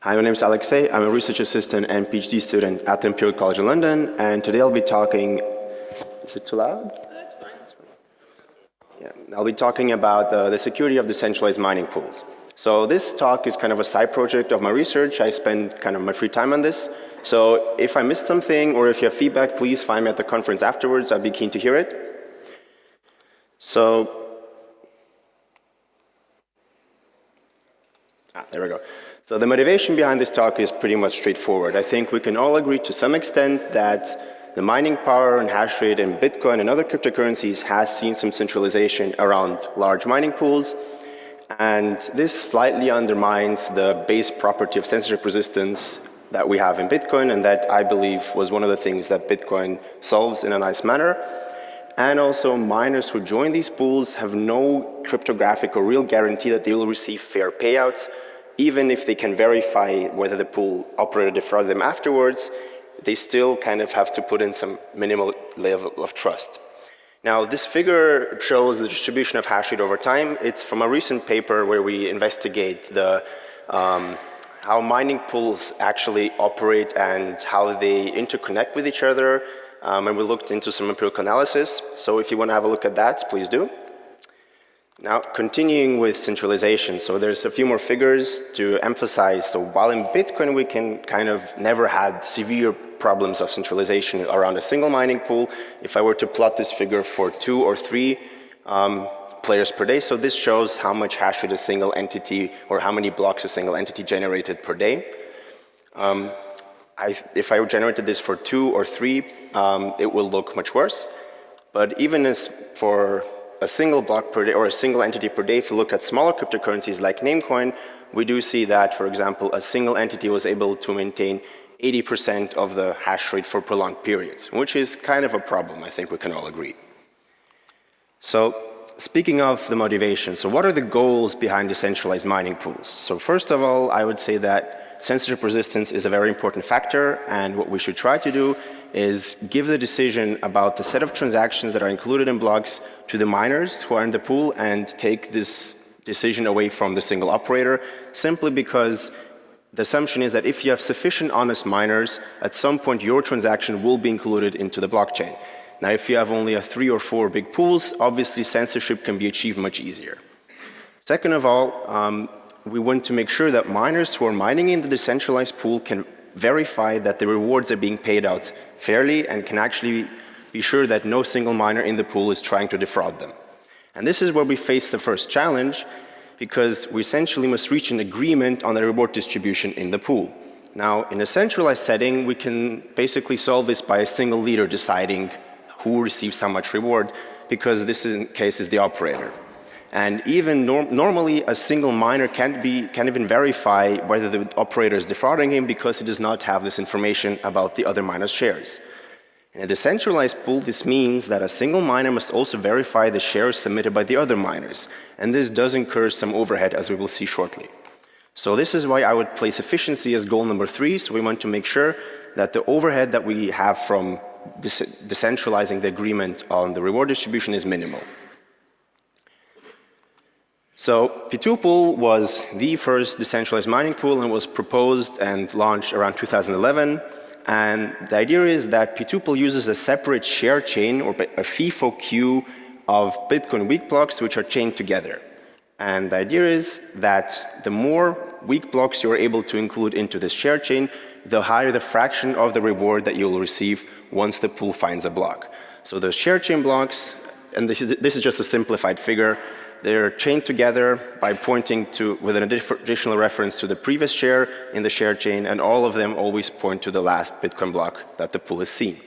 Hi, my name is Alexei. I'm a research assistant and PhD student at the Imperial College in London, and today I'll be talking, is it too loud? That's fine. Yeah, I'll be talking about the security of decentralized mining pools. So this talk is kind of a side project of my research. I spend kind of my free time on this. So if I missed something or if you have feedback, please find me at the conference afterwards. I'd be keen to hear it. So, there we go. So the motivation behind this talk is pretty much straightforward. I think we can all agree to some extent that the mining power and hash rate in Bitcoin and other cryptocurrencies has seen some centralization around large mining pools. And this slightly undermines the base property of censorship resistance that we have in Bitcoin, and that I believe was one of the things that Bitcoin solves in a nice manner. And also miners who join these pools have no cryptographic or real guarantee that they will receive fair payouts. Even if they can verify whether the pool operator defrauded them afterwards, they still kind of have to put in some minimal level of trust. Now, this figure shows the distribution of hash rate over time. It's from a recent paper where we investigate how mining pools actually operate and how they interconnect with each other. And we looked into some empirical analysis. So if you want to have a look at that, please do. Now, continuing with centralization, so there's a few more figures to emphasize. So while in Bitcoin we can kind of never had severe problems of centralization around a single mining pool, if I were to plot this figure for 2 or 3 players per day, so this shows how much hash rate a single entity or how many blocks a single entity generated per day. If I generated this for 2 or 3, it will look much worse. But even as for a single block per day or a single entity per day, if you look at smaller cryptocurrencies like Namecoin, we do see that, for example, a single entity was able to maintain 80% of the hash rate for prolonged periods, which is kind of a problem, I think we can all agree. So speaking of the motivation, so what are the goals behind decentralized mining pools? So first of all, I would say that censorship resistance is a very important factor, and what we should try to do is give the decision about the set of transactions that are included in blocks to the miners who are in the pool and take this decision away from the single operator, simply because the assumption is that if you have sufficient honest miners, at some point your transaction will be included into the blockchain. Now, if you have only 3 or 4 big pools, obviously censorship can be achieved much easier. Second of all, we want to make sure that miners who are mining in the decentralized pool can verify that the rewards are being paid out fairly and can actually be sure that no single miner in the pool is trying to defraud them. And this is where we face the first challenge, because we essentially must reach an agreement on the reward distribution in the pool. Now, in a centralized setting, we can basically solve this by a single leader deciding who receives how much reward, because this case is the operator. And even normally, a single miner can't even verify whether the operator is defrauding him because he does not have this information about the other miner's shares. In a decentralized pool, this means that a single miner must also verify the shares submitted by the other miners. And this does incur some overhead, as we will see shortly. So this is why I would place efficiency as goal number 3. So we want to make sure that the overhead that we have from decentralizing the agreement on the reward distribution is minimal. So P2 pool was the first decentralized mining pool and was proposed and launched around 2011. And the idea is that P2 pool uses a separate share chain or a FIFO queue of Bitcoin weak blocks which are chained together. And the idea is that the more weak blocks you're able to include into this share chain, the higher the fraction of the reward that you'll receive once the pool finds a block. So the share chain blocks, and this is just a simplified figure, they're chained together by pointing to, with an additional reference to the previous share in the share chain, and all of them always point to the last Bitcoin block that the pool has seen.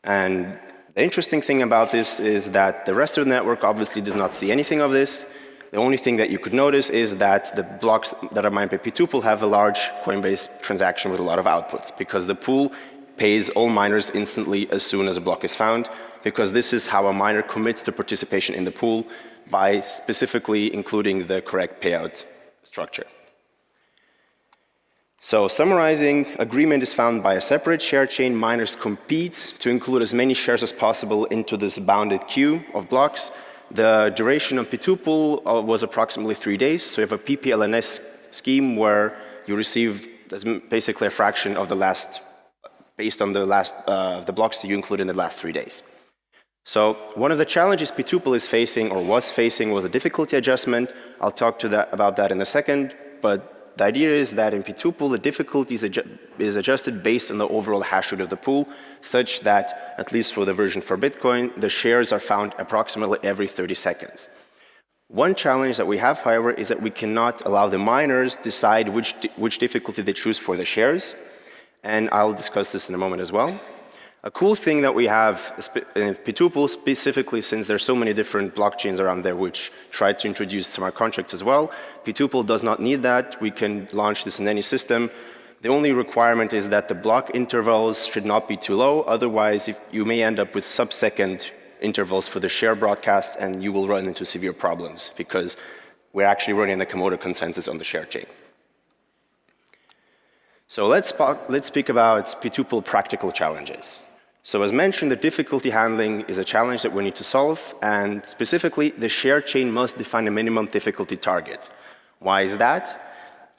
And the interesting thing about this is that the rest of the network obviously does not see anything of this. The only thing that you could notice is that the blocks that are mined by P2 pool have a large Coinbase transaction with a lot of outputs, because the pool pays all miners instantly as soon as a block is found, because this is how a miner commits to participation in the pool, by specifically including the correct payout structure. So summarizing, agreement is found by a separate share chain. Miners compete to include as many shares as possible into this bounded queue of blocks. The duration of P2 pool was approximately 3 days. So you have a PPLNS scheme where you receive that's basically a fraction of the last, based on the last, the blocks that you include in the last 3 days. So one of the challenges P2Pool is facing, or was facing, was a difficulty adjustment. I'll talk about that in a second, but the idea is that in P2Pool, the difficulty is adjusted based on the overall hash rate of the pool, such that, at least for the version for Bitcoin, the shares are found approximately every 30 seconds. One challenge that we have, however, is that we cannot allow the miners decide which difficulty they choose for the shares, and I'll discuss this in a moment as well. A cool thing that we have in P2Pool, specifically since there's so many different blockchains around there which try to introduce smart contracts as well, P2Pool does not need that. We can launch this in any system. The only requirement is that the block intervals should not be too low, otherwise you may end up with sub-second intervals for the share broadcast and you will run into severe problems because we're actually running the Komodo consensus on the share chain. So let's speak about P2Pool practical challenges. So as mentioned, the difficulty handling is a challenge that we need to solve, and specifically, the share chain must define a minimum difficulty target. Why is that?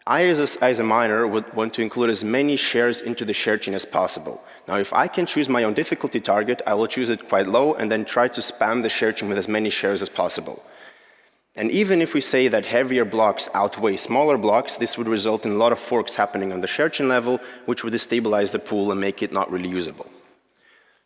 I, as a miner, would want to include as many shares into the share chain as possible. Now, if I can choose my own difficulty target, I will choose it quite low and then try to spam the share chain with as many shares as possible. And even if we say that heavier blocks outweigh smaller blocks, this would result in a lot of forks happening on the share chain level, which would destabilize the pool and make it not really usable.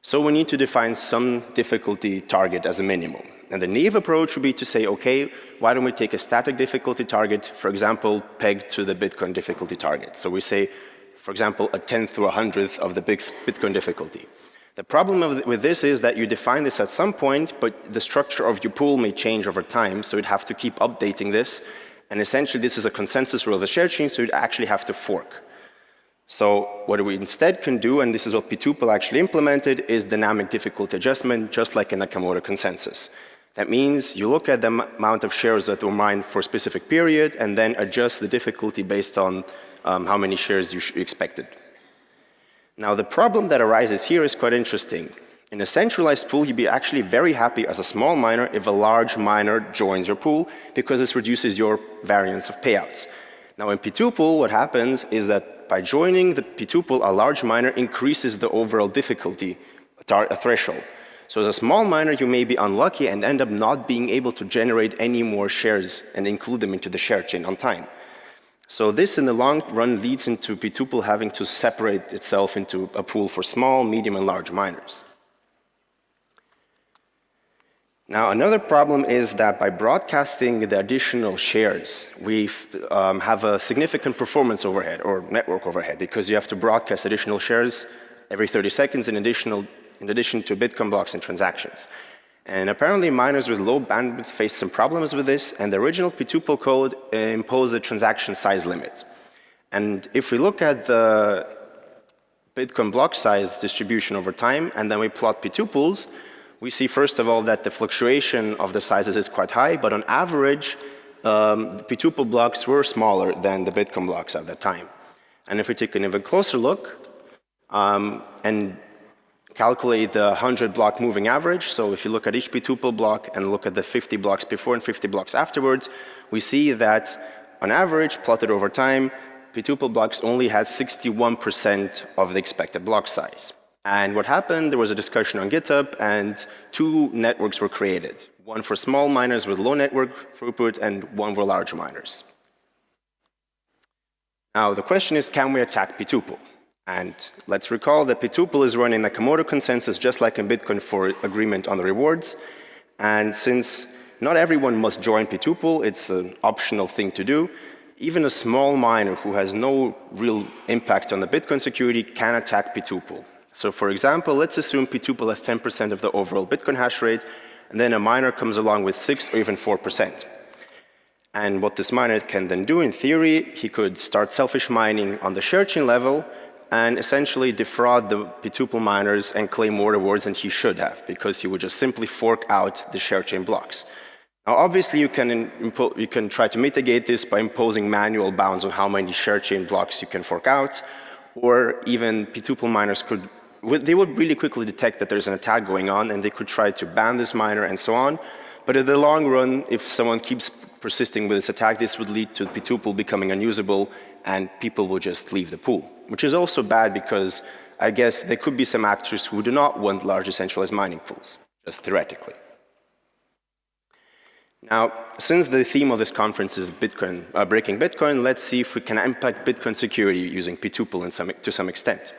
So we need to define some difficulty target as a minimum. And the naive approach would be to say, okay, why don't we take a static difficulty target, for example, pegged to the Bitcoin difficulty target. So we say, for example, a 10th or a 100th of the Bitcoin difficulty. The problem with this is that you define this at some point, but the structure of your pool may change over time, so you'd have to keep updating this. And essentially, this is a consensus rule of the share chain, so you'd actually have to fork. So what we instead can do, and this is what P2Pool actually implemented, is dynamic difficulty adjustment, just like in the Komodo consensus. That means you look at the amount of shares that were mined for a specific period and then adjust the difficulty based on how many shares you expected. Now, the problem that arises here is quite interesting. In a centralized pool, you'd be actually very happy as a small miner if a large miner joins your pool because this reduces your variance of payouts. Now, in P2Pool, what happens is that by joining the P2Pool, a large miner increases the overall difficulty threshold. So as a small miner, you may be unlucky and end up not being able to generate any more shares and include them into the share chain on time. So this, in the long run, leads into P2Pool having to separate itself into a pool for small, medium, and large miners. Now, another problem is that by broadcasting the additional shares, we have a significant performance overhead or network overhead because you have to broadcast additional shares every 30 seconds in addition to Bitcoin blocks and transactions. And apparently miners with low bandwidth face some problems with this, and the original P2Pool code imposed a transaction size limit. And if we look at the Bitcoin block size distribution over time, and then we plot P2Pools, we see first of all that the fluctuation of the sizes is quite high, but on average, the P2Pool blocks were smaller than the Bitcoin blocks at that time. And if we take an even closer look, and calculate the 100 block moving average. So if you look at each P2Pool block and look at the 50 blocks before and 50 blocks afterwards, we see that on average, plotted over time, P2Pool blocks only had 61% of the expected block size. And what happened, there was a discussion on GitHub and two networks were created. One for small miners with low network throughput and one for large miners. Now the question is, can we attack P2Pool? And let's recall that P2Pool is running the Komodo consensus just like in Bitcoin for agreement on the rewards. And since not everyone must join P2Pool, it's an optional thing to do, even a small miner who has no real impact on the Bitcoin security can attack P2Pool. So for example, let's assume P2Pool has 10% of the overall Bitcoin hash rate, and then a miner comes along with 6 or even 4%. And what this miner can then do in theory, he could start selfish mining on the share chain level and essentially defraud the P2Pool miners and claim more rewards than he should have, because he would just simply fork out the share chain blocks. Now, obviously, you can try to mitigate this by imposing manual bounds on how many share chain blocks you can fork out, or even P2Pool miners they would really quickly detect that there's an attack going on, and they could try to ban this miner and so on. But in the long run, if someone keeps persisting with this attack, this would lead to P2Pool becoming unusable and people will just leave the pool, which is also bad because I guess there could be some actors who do not want large decentralized mining pools, just theoretically. Now, since the theme of this conference is Bitcoin, breaking Bitcoin, let's see if we can impact Bitcoin security using P2Pool to some extent.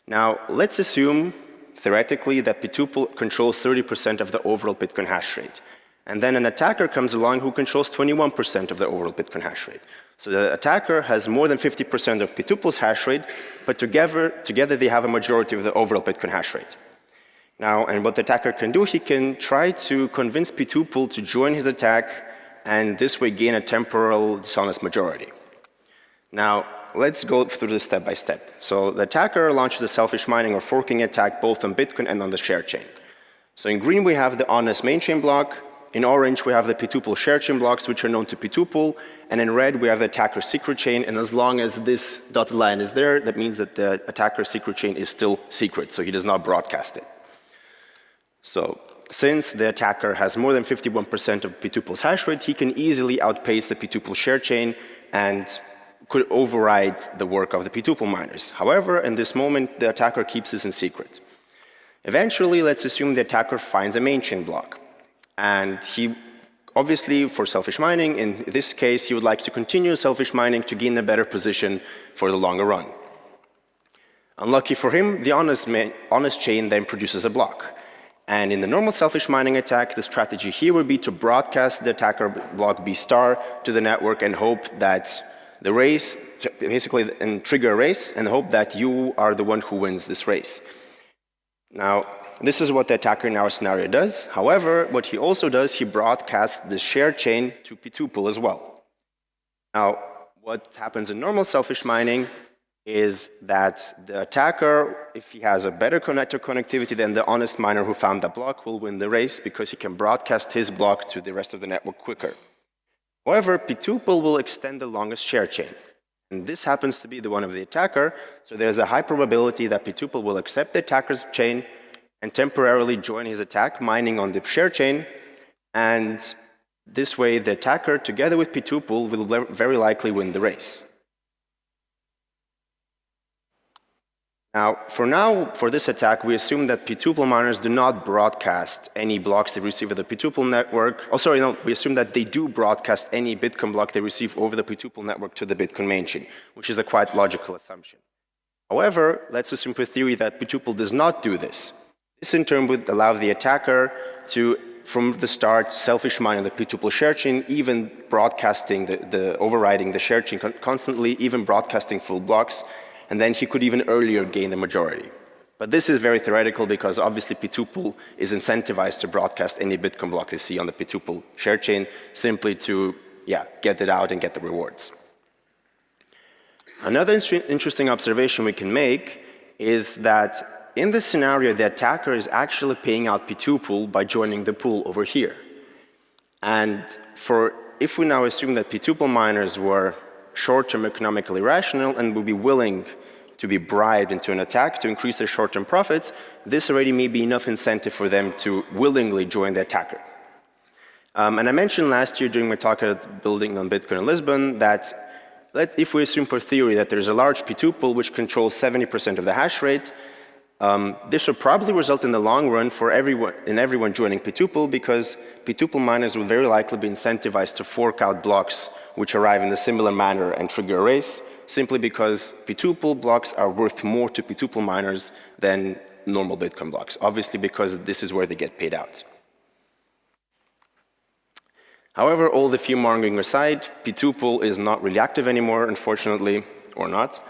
Now, let's assume, theoretically, that P2Pool controls 30% of the overall Bitcoin hash rate. And then an attacker comes along who controls 21% of the overall Bitcoin hash rate. So the attacker has more than 50% of P2Pool's hash rate, but together they have a majority of the overall Bitcoin hash rate. Now, and what the attacker can do, he can try to convince P2Pool to join his attack and this way gain a temporal dishonest majority. Now, let's go through this step by step. So the attacker launches a selfish mining or forking attack both on Bitcoin and on the share chain. So in green we have the honest main chain block, in orange we have the P2Pool share chain blocks which are known to P2Pool, and in red we have the attacker's secret chain, and as long as this dotted line is there, that means that the attacker's secret chain is still secret, so he does not broadcast it. So since the attacker has more than 51% of P2Pool's hash rate, he can easily outpace the P2Pool share chain and could override the work of the P2Pool miners. However, in this moment, the attacker keeps this in secret. Eventually, let's assume the attacker finds a main chain block. And he, obviously, for selfish mining, in this case, he would like to continue selfish mining to gain a better position for the longer run. Unlucky for him, the honest chain then produces a block. And in the normal selfish mining attack, the strategy here would be to broadcast the attacker block B star to the network and hope that the race, basically, and trigger a race and hope that you are the one who wins this race. Now, this is what the attacker in our scenario does. However, what he also does, he broadcasts the shared chain to P2Pool as well. Now, what happens in normal selfish mining is that the attacker, if he has a better connector connectivity than the honest miner who found the block, will win the race because he can broadcast his block to the rest of the network quicker. However, P2Pool will extend the longest share chain. And this happens to be the one of the attacker, so there's a high probability that P2Pool will accept the attacker's chain and temporarily join his attack, mining on the share chain, and this way the attacker, together with P2Pool, will very likely win the race. Now, for this attack, we assume that P2Pool miners do not broadcast any blocks they receive at the P2Pool network. Oh, sorry, no, we assume that they do broadcast any Bitcoin block they receive over the P2Pool network to the Bitcoin main chain, which is a quite logical assumption. However, let's assume for theory that P2Pool does not do this. This in turn would allow the attacker to, from the start, selfish mine on the P2Pool share chain, even broadcasting overriding the share chain constantly, even broadcasting full blocks, and then he could even earlier gain the majority. But this is very theoretical because obviously P2Pool is incentivized to broadcast any Bitcoin block they see on the P2Pool share chain simply to, get it out and get the rewards. Another interesting observation we can make is that in this scenario, the attacker is actually paying out P2Pool by joining the pool over here. And if we now assume that P2Pool miners were short-term economically rational and would be willing to be bribed into an attack to increase their short-term profits, this already may be enough incentive for them to willingly join the attacker. And I mentioned last year during my talk at Building on Bitcoin in Lisbon that if we assume for theory that there's a large P2Pool which controls 70% of the hash rate, this would probably result in the long run for everyone joining P2Pool because P2Pool miners will very likely be incentivized to fork out blocks which arrive in a similar manner and trigger a race, simply because P2Pool blocks are worth more to P2Pool miners than normal Bitcoin blocks, obviously because this is where they get paid out. However, all the fear-mongering aside, P2Pool is not really active anymore, unfortunately, or not.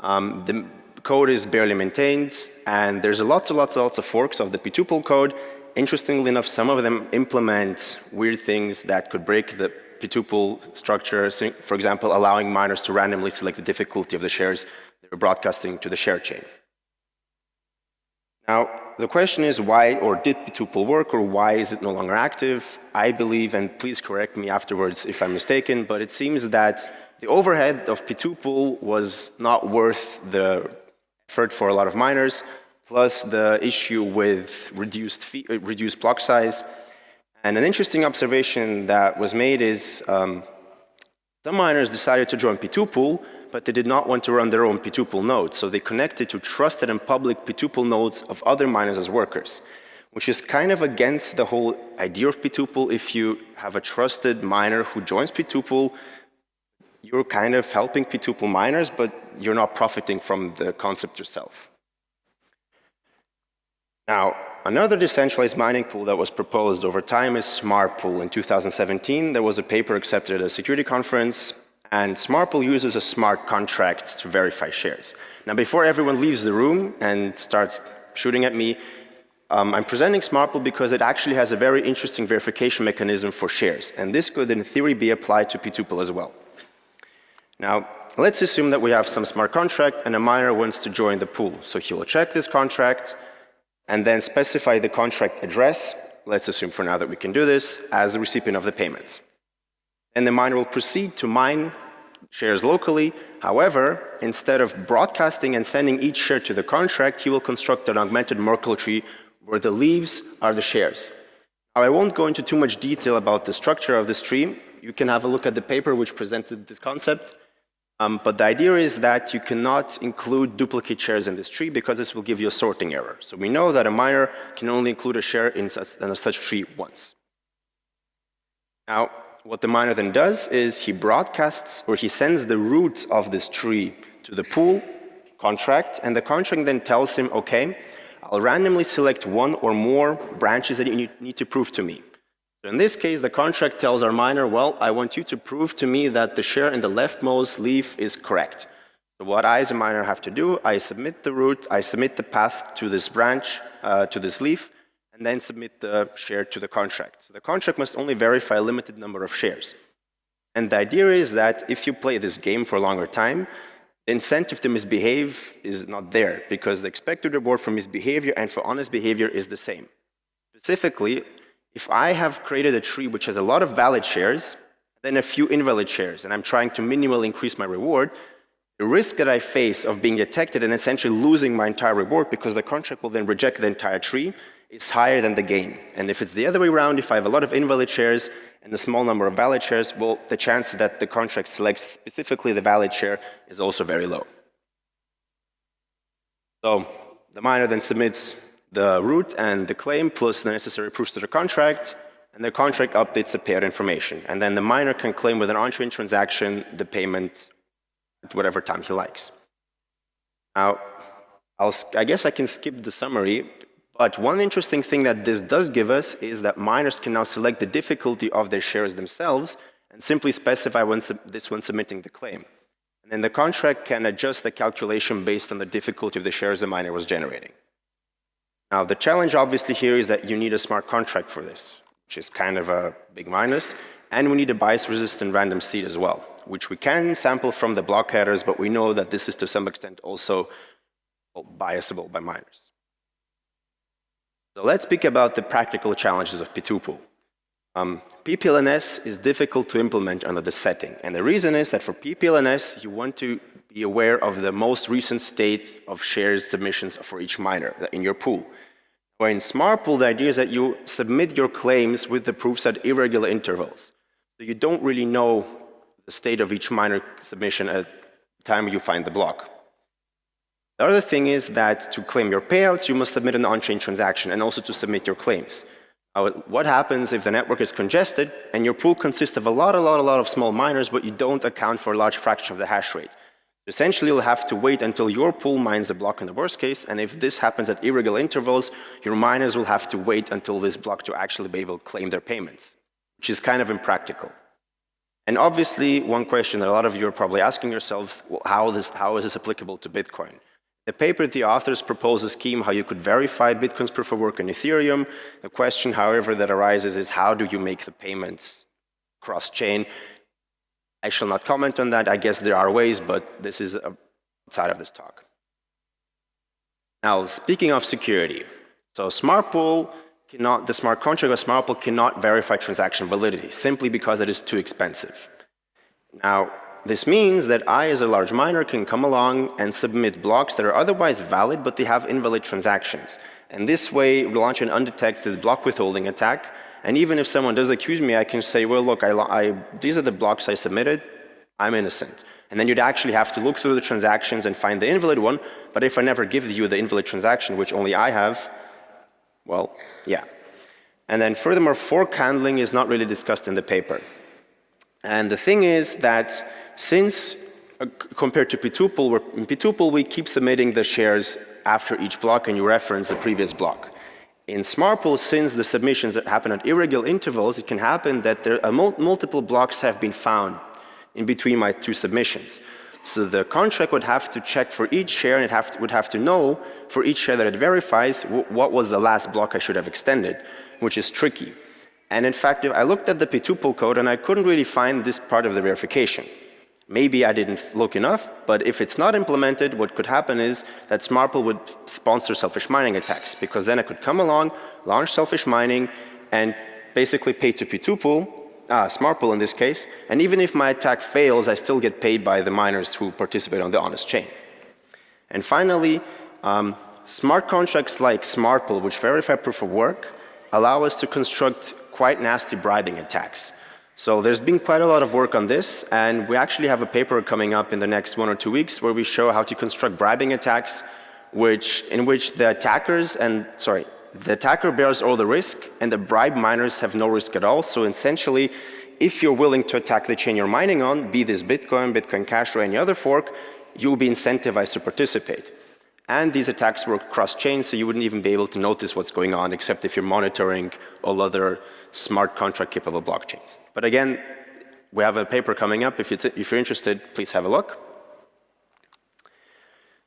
The code is barely maintained, and there's lots of forks of the P2Pool code. Interestingly enough, some of them implement weird things that could break the P2Pool structure, for example, allowing miners to randomly select the difficulty of the shares they're broadcasting to the share chain. Now, the question is why, or did P2Pool work, or why is it no longer active? I believe, and please correct me afterwards if I'm mistaken, but it seems that the overhead of P2Pool was not worth the effort for a lot of miners, plus the issue with reduced block size. And an interesting observation that was made is some miners decided to join P2 pool, but they did not want to run their own P2 pool nodes. So they connected to trusted and public P2 pool nodes of other miners as workers, which is kind of against the whole idea of P2 pool. If you have a trusted miner who joins P2 pool, you're kind of helping P2 pool miners, but you're not profiting from the concept yourself. Now, another decentralized mining pool that was proposed over time is SmartPool. In 2017, there was a paper accepted at a security conference, and SmartPool uses a smart contract to verify shares. Now, before everyone leaves the room and starts shooting at me, I'm presenting SmartPool because it actually has a very interesting verification mechanism for shares, and this could, in theory, be applied to P2 pool as well. Now, let's assume that we have some smart contract and a miner wants to join the pool. So he will check this contract and then specify the contract address, let's assume for now that we can do this, as the recipient of the payments. And the miner will proceed to mine shares locally. However, instead of broadcasting and sending each share to the contract, he will construct an augmented Merkle tree where the leaves are the shares. Now, I won't go into too much detail about the structure of this tree. You can have a look at the paper which presented this concept. But the idea is that you cannot include duplicate shares in this tree because this will give you a sorting error. So we know that a miner can only include a share in such tree once. Now, what the miner then does is he broadcasts or he sends the root of this tree to the pool contract, and the contract then tells him, okay, I'll randomly select one or more branches that you need to prove to me. So in this case, the contract tells our miner, well, I want you to prove to me that the share in the leftmost leaf is correct. So what I as a miner have to do, I submit the root, I submit the path to this branch, to this leaf, and then submit the share to the contract. So the contract must only verify a limited number of shares. And the idea is that if you play this game for a longer time, the incentive to misbehave is not there because the expected reward for misbehavior and for honest behavior is the same. Specifically, if I have created a tree which has a lot of valid shares, then a few invalid shares, and I'm trying to minimally increase my reward, the risk that I face of being detected and essentially losing my entire reward because the contract will then reject the entire tree is higher than the gain. And if it's the other way around, if I have a lot of invalid shares and a small number of valid shares, well, the chance that the contract selects specifically the valid share is also very low. So the miner then submits the root and the claim plus the necessary proofs to the contract, and the contract updates the payout information. And then the miner can claim with an on-chain transaction the payment at whatever time he likes. Now, I guess I can skip the summary, but one interesting thing that this does give us is that miners can now select the difficulty of their shares themselves and simply specify this when submitting the claim. And then the contract can adjust the calculation based on the difficulty of the shares the miner was generating. Now, the challenge obviously here is that you need a smart contract for this, which is kind of a big minus, and we need a bias-resistant random seed as well, which we can sample from the block headers, but we know that this is to some extent also biasable by miners. So let's speak about the practical challenges of P2 pool. PPLNS is difficult to implement under this setting, and the reason is that for PPLNS, you want to be aware of the most recent state of shares submissions for each miner in your pool. Where in SmartPool, the idea is that you submit your claims with the proofs at irregular intervals. So you don't really know the state of each miner submission at the time you find the block. The other thing is that to claim your payouts, you must submit an on-chain transaction and also to submit your claims. What happens if the network is congested and your pool consists of a lot of small miners, but you don't account for a large fraction of the hash rate? Essentially, you'll have to wait until your pool mines the block in the worst case, and if this happens at irregular intervals, your miners will have to wait until this block to actually be able to claim their payments, which is kind of impractical. And obviously, one question that a lot of you are probably asking yourselves, well, how is this applicable to Bitcoin? The paper, the authors propose a scheme how you could verify Bitcoin's proof of work in Ethereum. The question, however, that arises is how do you make the payments cross-chain? I shall not comment on that. I guess there are ways, but this is outside of this talk. Now, speaking of security, so SmartPool cannot, the smart contract of SmartPool cannot verify transaction validity simply because it is too expensive. Now, this means that I, as a large miner, can come along and submit blocks that are otherwise valid, but they have invalid transactions. And this way, launch an undetected block withholding attack And even if someone does accuse me, I can say, well, look, these are the blocks I submitted. I'm innocent. And then you'd actually have to look through the transactions and find the invalid one. But if I never give you the invalid transaction, which only I have, well, yeah. And then furthermore, fork handling is not really discussed in the paper. And the thing is that since, compared to P2Pool, where in P2Pool we keep submitting the shares after each block and you reference the previous block. In SmartPool, since the submissions happen at irregular intervals, it can happen that there are multiple blocks have been found in between my two submissions. So the contract would have to check for each share, and it would have to know for each share that it verifies what was the last block I should have extended, which is tricky. And in fact, I looked at the P2Pool code and I couldn't really find this part of the verification. Maybe I didn't look enough, but if it's not implemented, what could happen is that SmartPool would sponsor selfish mining attacks, because then I could come along, launch selfish mining, and basically pay to P2Pool, SmartPool in this case, and even if my attack fails, I still get paid by the miners who participate on the honest chain. And finally, smart contracts like SmartPool, which verify proof of work, allow us to construct quite nasty bribing attacks. So there's been quite a lot of work on this, and we actually have a paper coming up in the next 1 or 2 weeks where we show how to construct bribing attacks, in which the attacker bears all the risk and the bribe miners have no risk at all. So essentially, if you're willing to attack the chain you're mining on, be this Bitcoin, Bitcoin Cash, or any other fork, you'll be incentivized to participate. And these attacks work cross-chain, so you wouldn't even be able to notice what's going on, except if you're monitoring all other smart contract-capable blockchains. But again, we have a paper coming up. If you're interested, please have a look.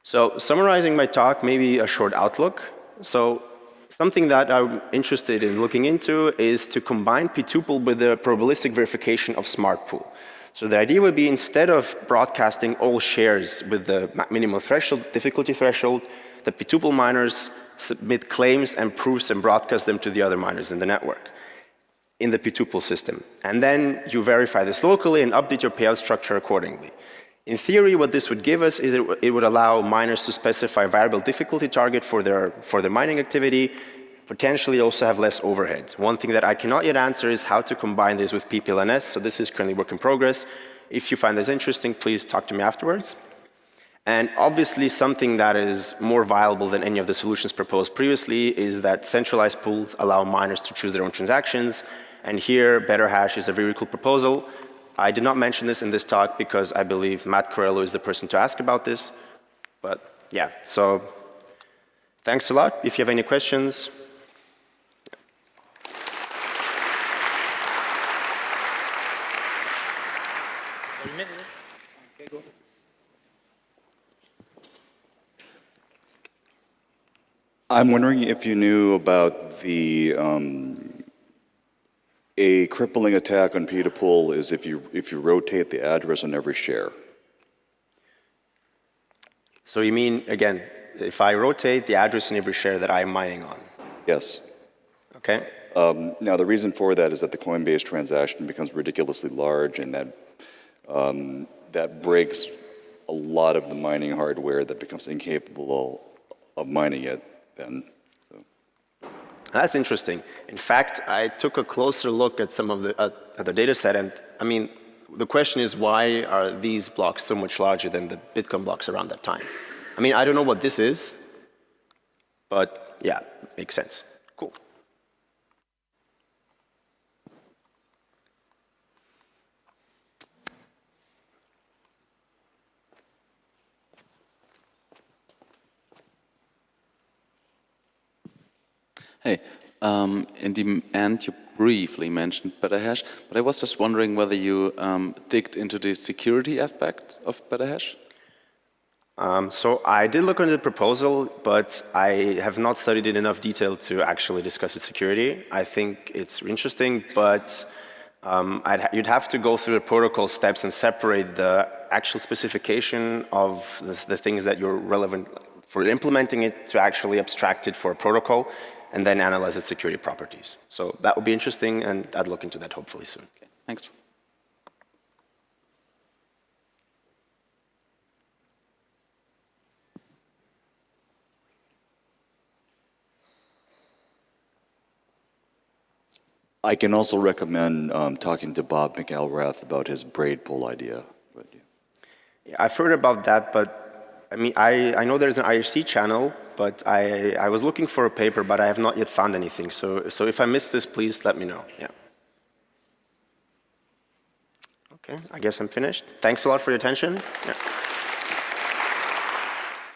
So summarizing my talk, maybe a short outlook. So something that I'm interested in looking into is to combine P2Pool with the probabilistic verification of SmartPool. So the idea would be, instead of broadcasting all shares with the minimal threshold, difficulty threshold, the P2Pool miners submit claims and proofs and broadcast them to the other miners in the network, in the P2Pool system. And then you verify this locally and update your payout structure accordingly. In theory, what this would give us is it would allow miners to specify variable difficulty target for their mining activity, potentially also have less overhead. One thing that I cannot yet answer is how to combine this with PPLNS, so this is currently work in progress. If you find this interesting, please talk to me afterwards. And obviously something that is more viable than any of the solutions proposed previously is that centralized pools allow miners to choose their own transactions, and here BetterHash is a very cool proposal. I did not mention this in this talk because I believe Matt Corello is the person to ask about this, but yeah, so thanks a lot. If you have any questions. I'm wondering if you knew about a crippling attack on P2Pool is if you rotate the address on every share. So you mean, again, if I rotate the address in every share that I'm mining on? Yes. Okay. Now the reason for that is that the Coinbase transaction becomes ridiculously large, and that breaks a lot of the mining hardware that becomes incapable of mining it then. So. That's interesting. In fact, I took a closer look at some of the data set, and I mean, the question is, why are these blocks so much larger than the Bitcoin blocks around that time? I mean, I don't know what this is, but yeah, makes sense. Cool. Hey, in the end, you briefly mentioned BetterHash, but I was just wondering whether you digged into the security aspect of BetterHash? So I did look into the proposal, but I have not studied it in enough detail to actually discuss its security. I think it's interesting, but you'd have to go through the protocol steps and separate the actual specification of the things that you're relevant for implementing it to actually abstract it for a protocol, and then analyze its security properties. So that would be interesting, and I'd look into that hopefully soon. Okay, thanks. I can also recommend talking to Bob McElrath about his braid pool idea. But, yeah. Yeah, I've heard about that, but I mean, I know there's an IRC channel, but I was looking for a paper, but I have not yet found anything. So if I missed this, please let me know. Yeah. Okay, I guess I'm finished. Thanks a lot for your attention. Yeah.